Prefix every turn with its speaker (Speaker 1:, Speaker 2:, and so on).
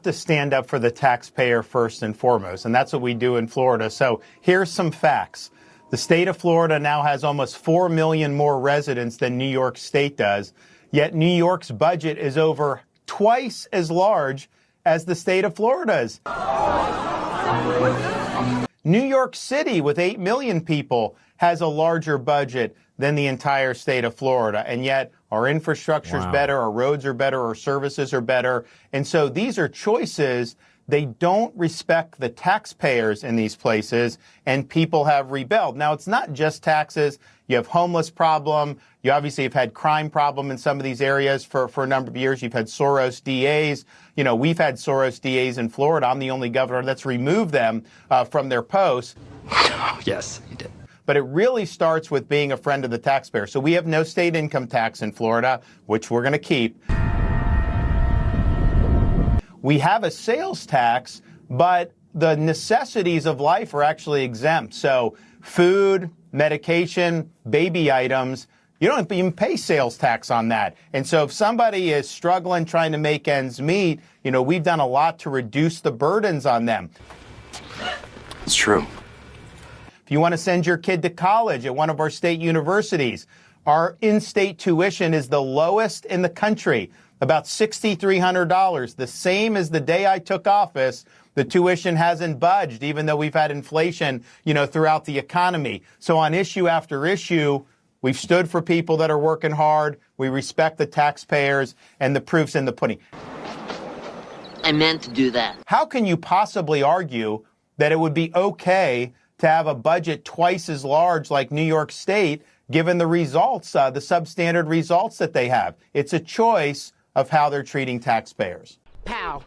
Speaker 1: to stand up for the taxpayer first and foremost, and that's what we do in Florida. So here's some facts. The state of Florida now has almost 4 million more residents than New York State does, yet New York's budget is over twice as large as the state of Florida's. New York City, with 8 million people, has a larger budget than the entire state of Florida. And yet our infrastructure is better, our roads are better, our services are better. And so these are choices. They don't respect the taxpayers in these places, and people have rebelled. Now, it's not just taxes. You have homeless problem. You obviously have had crime problem in some of these areas for a number of years. You've had Soros DAs. You know, we've had Soros DAs in Florida. I'm the only governor that's removed them from their posts.
Speaker 2: Yes, you did.
Speaker 1: But it really starts with being a friend of the taxpayer. So we have no state income tax in Florida, which we're going to keep. We have a sales tax, but the necessities of life are actually exempt. So food, medication, baby items, you don't even pay sales tax on that. And so if somebody is struggling trying to make ends meet, you know, we've done a lot to reduce the burdens on them.
Speaker 2: It's true.
Speaker 1: If you want to send your kid to college at one of our state universities, our in-state tuition is the lowest in the country, about $6,300, the same as the day I took office. The tuition hasn't budged, even though we've had inflation, you know, throughout the economy. So on issue after issue, we've stood for people that are working hard. We respect the taxpayers, and the proof's in the pudding.
Speaker 3: I meant to do that.
Speaker 1: How can you possibly argue that it would be okay to have a budget twice as large like New York State, given the results, the substandard results that they have? It's a choice of how they're treating taxpayers.
Speaker 3: Pow.